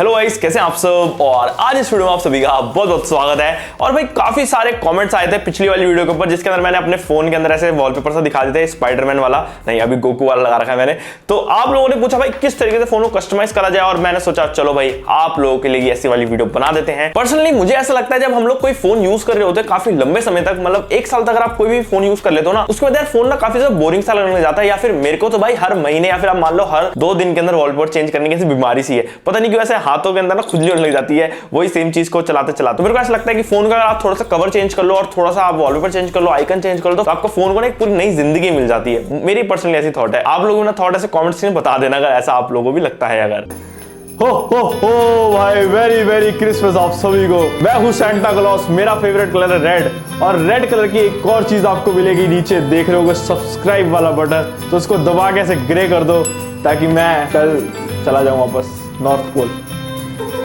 Hello guys, कैसे हैं आप सब। और आज इस वीडियो में आप सभी का बहुत बहुत स्वागत है। और भाई काफी सारे कमेंट्स आए थे पिछली वाली वीडियो के ऊपर, जिसके अंदर मैंने अपने फोन के अंदर ऐसे वॉलपेपर सा दिखा दिए थे, स्पाइडरमैन वाला नहीं, अभी गोकू वाला लगा रखा है मैंने। तो आप लोगों ने पूछा भाई किस तरीके से फोन को कस्टमाइज करा जाए, और मैंने सोचा चलो भाई आप लोगों के लिए ऐसी वाली वीडियो बना देते हैं। पर्सनली मुझे ऐसा लगता है जब हम लोग कोई फोन यूज कर रहे होते हैं काफी लंबे समय तक, मतलब 1 साल तक अगर आप कोई भी फोन यूज कर लेते हो ना, उसके बाद यार फोन ना काफी ज्यादा बोरिंग सा लगने लग जाता है। या फिर मेरे को तो भाई हर महीने या फिर आप मान लो हर 2 दिन के अंदर वॉलपेपर चेंज करने की ऐसी बीमारी सी है, पता नहीं क्यों ऐसे हाथों के अंदर ना खुजली होने लग जाती है वही सेम चीज को चलाते चलाते। तो मेरे को ऐसा लगता है कि फोन का अगर आप थोड़ा सा कवर चेंज कर लो और थोड़ा सा आप वॉलपेपर चेंज कर लो, आइकन चेंज कर लो, तो आपको फोन को ना एक पूरी नई जिंदगी मिल जाती है। मेरी पर्सनली ऐसी थॉट है। आप लोगों ने थॉट ऐसे कमेंट्स में बता देना अगर ऐसा आप लोगों को भी लगता है। अगर हो भाई, वेरी वेरी क्रिसमस आप सभी को। मैं हूं सैंटा क्लॉस, मेरा फेवरेट कलर है रेड, और रेड कलर की एक और चीज आपको मिलेगी, नीचे देख रहे होगे सब्सक्राइब वाला बटन, तो उसको दबा के ऐसे ग्रे कर दो ताकि मैं कल चला जाऊं वापस नॉर्थ पोल।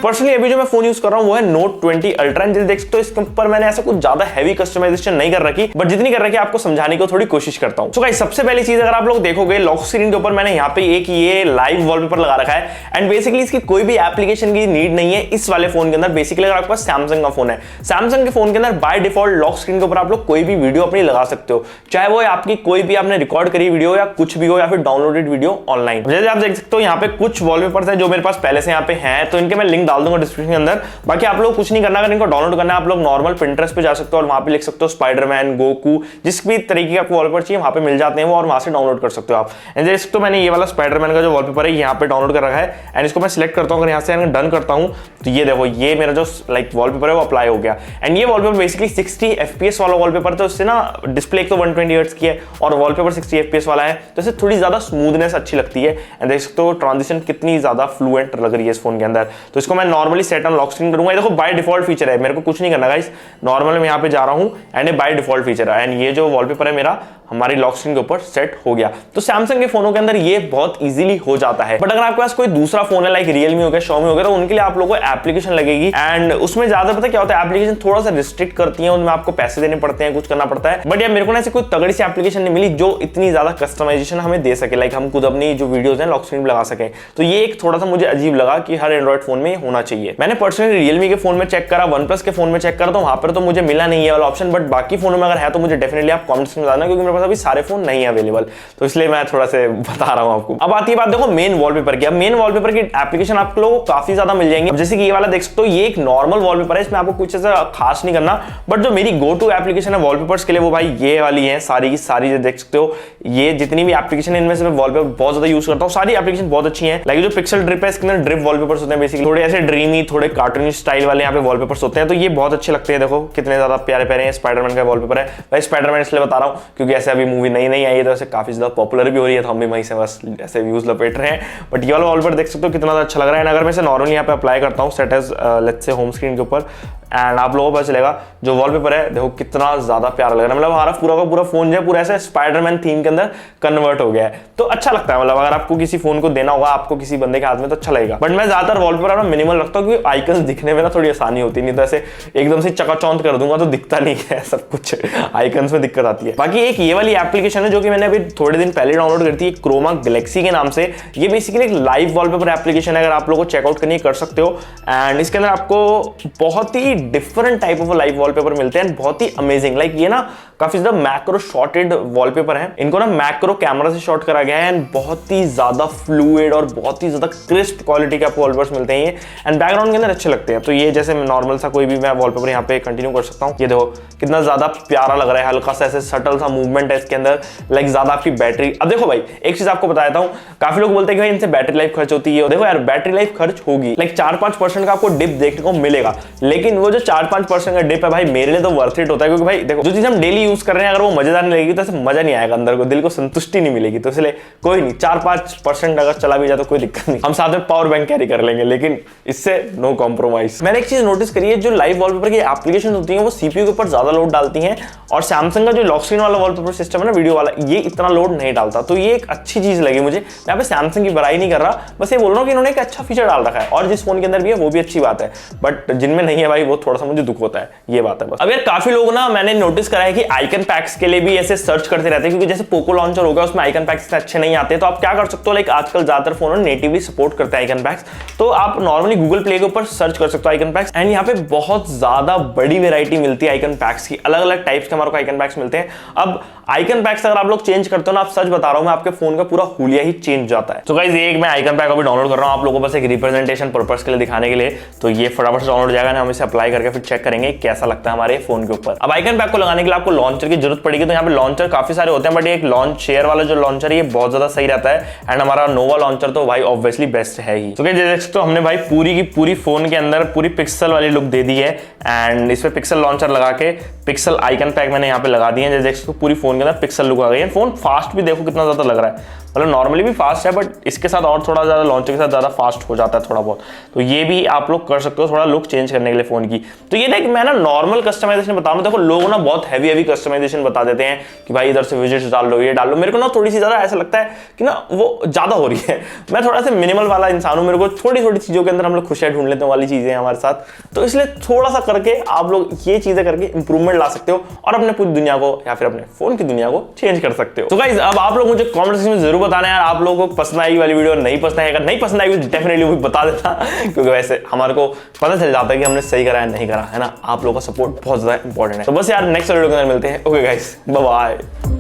पर्सनली अभी जो मैं फोन यूज कर रहा हूं वो है Note 20 Ultra, जैसे देख सकते हो इसके ऊपर मैंने ऐसा कुछ ज्यादा हैवी कस्टमाइजेशन नहीं कर रखी, बट जितनी कर रखी है आपको समझाने की थोड़ी कोशिश करता हूं। तो गाइस सबसे पहली चीज अगर आप लोग देखोगे लॉक स्क्रीन के ऊपर मैंने यहाँ पे एक ये लाइव वॉलपेपर लगा रखा है, एंड बेसिकली इसकी कोई भी एप्लीकेशन की नीड नहीं है इस वाले फोन के अंदर। बेसिकली अगर आपके पास सैमसंग का फोन है, सैमसंग के फोन के अंदर बाय डिफॉल्ट लॉक स्क्रीन के ऊपर आप लोग कोई भी वीडियो अपनी लगा सकते हो, चाहे वो आपकी कोई भी आपने रिकॉर्ड करी वीडियो या कुछ भी हो, या फिर डाउनलोडेड वीडियो ऑनलाइन। जैसे आप देख सकते हो यहाँ पे कुछ वॉलपेपर्स हैं जो मेरे पास पहले से यहाँ पे हैं, तो इनके मैं लिंक डाल दूंगा डिस्क्रिप्शन के अंदर। बाकी आप लोग कुछ नहीं करना, अगर इनको डाउनलोड करना है आप लोग नॉर्मल पिंटरेस्ट पे जा सकते हो और वहां पे लिख सकते हो स्पाइडरमैन, गोकू, जिस भी तरीके का वॉलपेपर चाहिए वहां पे मिल जाते हैं वो, और वहां से डाउनलोड कर सकते हो आप। एंड जैसे तो मैंने ये वाला स्पाइडरमैन का जो वॉलपेपर है यहाँ पे डाउनलोड कर रखा है, एंड इसको मैं सिलेक्ट करता हूँ। अगर यहाँ से डन करता हूँ तो ये देखो ये मेरा जो लाइक वॉलपेपर है वो अप्लाई हो गया। एंड ये वॉलपेपर बेसिकली 60 FPS वाला वॉलपेपर, तो इससे ना डिस्प्ले एक तो 120 हर्ट्ज की है और वॉलपेपर 60 FPS वाला है, तो इससे थोड़ी ज्यादा स्मूथनेस अच्छी लगती है। एंड देख सकते हो ट्रांजिशन कितनी ज्यादा फ्लुएंट लग रही है इस फोन के अंदर। तो इसको मैं normally set on lock screen करूंगा। देखो बाय डिफॉल्ट फीचर है, मेरे को कुछ नहीं करना गाइस, नॉर्मल मैं यहाँ पे जा रहा हूँ एंड ये बाय डिफॉल्ट फीचर है, एंड ये जो वॉलपेपर है मेरा हमारी लॉक स्क्रीन के ऊपर सेट हो गया। तो सैमसंग के फोनों के अंदर ये बहुत इजीली हो जाता है। बट अगर आपके पास कोई दूसरा फोन है लाइक रियलमी हो गया, Xiaomi हो गया, तो उनके लिए आप लोगों को एप्लीकेशन लगेगी, एंड उसमें ज्यादा पता क्या होता है, एप्लीकेशन थोड़ा सा रिस्ट्रिक्ट करती है, उनमें आपको पैसे देने पड़ते हैं, कुछ करना पड़ता है। बट यार मेरे को ना ऐसी कोई तगड़ी सी एप्लीकेशन नहीं मिली जो इतनी ज्यादा कस्टमाइजेशन हमें दे सके, लाइक हम खुद अपनी जो वीडियोस हैं लॉक स्क्रीन पे लगा सके। तो ये एक थोड़ा सा मुझे अजीब लगा कि हर एंड्रॉइड फोन में होना चाहिए। मैंने पर्सनली रियलमी के फोन में चेक करा, OnePlus के फोन में चेक करा, तो वहां पर तो मुझे मिला नहीं है वाला ऑप्शन, बट बाकी फोनों में अगर है तो मुझे डेफिनेटली आप कमेंट्स में बताना, क्योंकि मेरे पास अभी सारे फोन नहीं है अवेलेबल, तो इसलिए मैं थोड़ा से बता रहा हूं आपको। अब आती है बात देखो मेन वॉलपेपर की। अब मेन वॉलपेपर की एप्लीकेशन आप लोगों को काफी ज्यादा मिल जाएंगे। अब जैसे कि ये वाला देख सकते हो ये एक नॉर्मल वॉलपेपर है, इसमें आपको कुछ ऐसा खास नहीं करना, बट जो मेरी गो टू एप्लीकेशन है वॉलपेपर्स के लिए वो भाई ये वाली है, सारी की सारी जो देख सकते हो ये जितनी भी एप्लीकेशन है इनमें से मैं वॉलपेपर बहुत ज्यादा यूज करता हूँ। सारी एप्लीकेशन बहुत अच्छी है। लाइक जो पिक्सल ड्रिप है इसके अंदर ड्रिप वॉलपेपर्स होते हैं, बेसिकली थोड़े ऐसे ड्रीमी थोड़े कार्टूनी स्टाइल वाले यहाँ पे वॉलपेपर्स होते हैं, तो ये बहुत अच्छे लगते हैं। देखो कितने ज्यादा प्यारे प्यारे हैं। स्पाइडरमैन का वॉलपेपर है भाई, स्पाइडरमैन इसलिए बता रहा हूँ क्योंकि ऐसे अभी मूवी नई नई आई है, तो ऐसे काफी ज्यादा पॉपुलर भी हो रही है, तो हम भी वहीं से बस ऐसे व्यूज लपेट रहे हैं। बट ये वाला वॉलपेपर देख सकते हो कितना अच्छा लग रहा है। अगर मैं इसे नॉर्मली यहाँ पे अप्लाई करता हूँ set as let's say home screen के ऊपर, एंड आप लोगों को पता चलेगा जो वॉलपेपर है देखो कितना ज्यादा प्यारा लग रहा है। मतलब हमारा पूरा का पूरा फोन जो है पूरा ऐसे स्पाइडरमैन थीम के अंदर कन्वर्ट हो गया है, तो अच्छा लगता है। मतलब अगर आपको किसी फोन को देना होगा आपको किसी बंदे के हाथ में तो अच्छा लगेगा। बट मैं ज्यादातर वॉलपेपर अपना मिनिमल रखता हूँ क्योंकि आइकन्स दिखने में ना थोड़ी आसानी होती है, नहीं तो ऐसे एकदम से चकाचौंध कर दूंगा तो दिखता नहीं है सब कुछ, आइकन्स में दिक्कत आती है। बाकी एक ये वाली एप्लीकेशन है जो कि मैंने अभी थोड़े दिन पहले डाउनलोड करी थी, क्रोमा गैलेक्सी के नाम से। ये बेसिकली एक लाइव वॉलपेपर एप्लीकेशन है, अगर आप लोगों को चेकआउट करनी कर सकते हो। एंड इसके अंदर आपको बहुत ही different type of live wallpaper मिलते हैं, बहुत ही अमेजिंग। लाइक ये ना काफी ज्यादा मैक्रो शॉटेड वॉलपेपर है, इनको ना मैक्रो कैमरा से शॉट करा गया है, एंड बहुत ही ज्यादा फ्लूइड और बहुत ही ज्यादा क्रिस्प क्वालिटी के आपको वॉलपेपर्स मिलते हैं ये, एंड बैकग्राउंड के अंदर अच्छे लगते हैं। तो ये जैसे नॉर्मल सा कोई भी मैं वॉलपेपर यहाँ पे कंटिन्यू कर सकता हूँ। ये देखो कितना ज्यादा प्यारा लग रहा है, हल्का सा ऐसे सटल सा मूवमेंट है इसके अंदर। लाइक ज्यादा आपकी बैटरी, अब देखो भाई एक चीज आपको बताता हूँ, काफी लोग बोलते हैं कि भाई इनसे बैटरी लाइफ खर्च होती है। देखो यार बैटरी लाइफ खर्च होगी, लाइक 4-5% का आपको डिप देखने को मिलेगा, लेकिन वो जो 4-5% का डिप है भाई मेरे लिए तो वर्थ इट होता है, क्योंकि भाई देखो जो चीज हम डेली यूज कर रहे हैं अगर वो मजेदार नहीं लगेगी तो ऐसे मजा नहीं आएगा, अंदर को दिल को संतुष्टि नहीं मिलेगी। तो इसलिए कोई नहीं 4-5% अगर चला भी जाए तो कोई दिक्कत नहीं, हम साथ में पावर बैंक कैरी कर लेंगे, लेकिन इससे नो कॉम्प्रोमाइज। मैंने एक चीज नोटिस करी है, जो लाइव वॉलपेपर की एप्लीकेशन होती है वो सीपीयू के ऊपर ज्यादा लोड डालती हैं, और सैमसंग का जो लॉक स्क्रीन वाला वॉलपेपर सिस्टम है ना वीडियो वाला, ये इतना लोड नहीं डालता। तो ये एक अच्छी चीज लगी मुझे। मैं यहाँ पे सैमसंग की बुराई नहीं कर रहा, बस ये बोल रहा हूँ कि इन्होंने एक अच्छा फीचर डाल रखा है, और जिस फोन के अंदर भी है वो भी अच्छी बात है, बट जिनमें नहीं है भाई वो थोड़ा सा मुझे दुख होता है, ये बात है बस। अब यार काफी लोग ना मैंने नोटिस करा है कि आइकन पैक्स के लिए भी ऐसे सर्च करते रहते हैं, क्योंकि जैसे पोको लॉन्चर हो गया उसमें आइकन पैक्स अच्छे नहीं आते, तो आप क्या कर सकते हो, लाइक आजकल ज्यादातर फोन नेटिवली सपोर्ट करते हैं आइकन पैक्स, तो आप नॉर्मली गूगल प्ले के ऊपर सर्च कर सकते हो आइकन पैक्स। एंड यहाँ पे बहुत ज्यादा बड़ी वेरायटी मिलती है आइकन पैक्स की, अलग अलग टाइप्स के हमारे को आइकन पैक्स मिलते हैं। अब आइकन पैक्स अगर आप लोग चेंज करते हो ना, आप सच बता रहा हूं मैं, आपके फोन का पूरा हुलिया ही चेंज जाता है। तो गाइस ये एक मैं आइकन पैक अभी डाउनलोड कर रहा हूं आप लोगों को बस एक रिप्रेजेंटेशन पर्पस के लिए दिखाने के लिए, तो ये फटाफट से डाउनलोड हो जाएगा ना, हम इसे अप्लाई करके फिर चेक करेंगे कैसा लगता है हमारे फोन के ऊपर। अब आइकन पैक को लगाने के लिए आपको लॉन्चर की जरूरत पड़ेगी, तो यहाँ पे लॉन्चर काफी सारे होते हैं, बट एक लॉन्च शेयर वाला जो लॉन्चर है ये बहुत ज्यादा सही रहता है, एंड हमारा नोवा लॉन्चर तो भाई ऑब्वियसली बेस्ट है ही। तो देख सकते हो हमने भाई पूरी की पूरी फोन के अंदर पूरी पिक्सल वाली लुक दे दी है, एंड इस पे पिक्सल लॉन्चर लगा के पिक्सल आइकन पैक मैंने यहाँ पे लगा दिए हैं। देख सकते हो पूरी फोन के अंदर पिक्सल लुक आ गई है। फोन फास्ट भी देखो कितना ज्यादा लग रहा है, मतलब नॉर्मली भी फास्ट है, बट इसके साथ और थोड़ा ज्यादा लॉन्चर के साथ ज्यादा फास्ट हो जाता है थोड़ा बहुत, तो ये भी आप लोग कर सकते हो थोड़ा लुक चेंज करने के लिए फोन की। तो ये देख मैं ना नॉर्मल कस्टमाइजेशन बता रहा हूं, देखो लोग ना बहुत हैवी कस्टमाइजेशन बता देते हैं कि भाई इधर से विजेट्स डाल लो, ये डाल लो, मेरे को ना थोड़ी सी ज्यादा ऐसा लगता है कि ना वो ज्यादा हो रही है। मैं थोड़ा सा मिनिमल वाला इंसान हूं, मेरे को थोड़ी छोटी चीजों के अंदर हम लोग खुशियां ढूंढ लेते हैं वाली चीजें हमारे साथ, तो इसलिए थोड़ा सा करके आप लोग ये चीजें करके इंप्रूवमेंट ला सकते हो और अपने पूरी दुनिया को या फिर अपने फोन की दुनिया को चेंज कर सकते हो। तो गाइस अब आप लोग मुझे कमेंट सेक्शन में जरूर बताना यार आप लोगों को पसंद आई वाली वीडियो, नहीं पसंद आई, अगर नहीं पसंद आई डेफिनेटली वो बता देता, क्योंकि वैसे हमारे को पता चल जाता है कि हमने सही करा है नहीं करा है ना, आप लोगों का सपोर्ट बहुत ज्यादा इंपॉर्टेंट है। तो बस यार नेक्स्ट वीडियो के अंदर मिलते हैं। Okay guys, bye bye.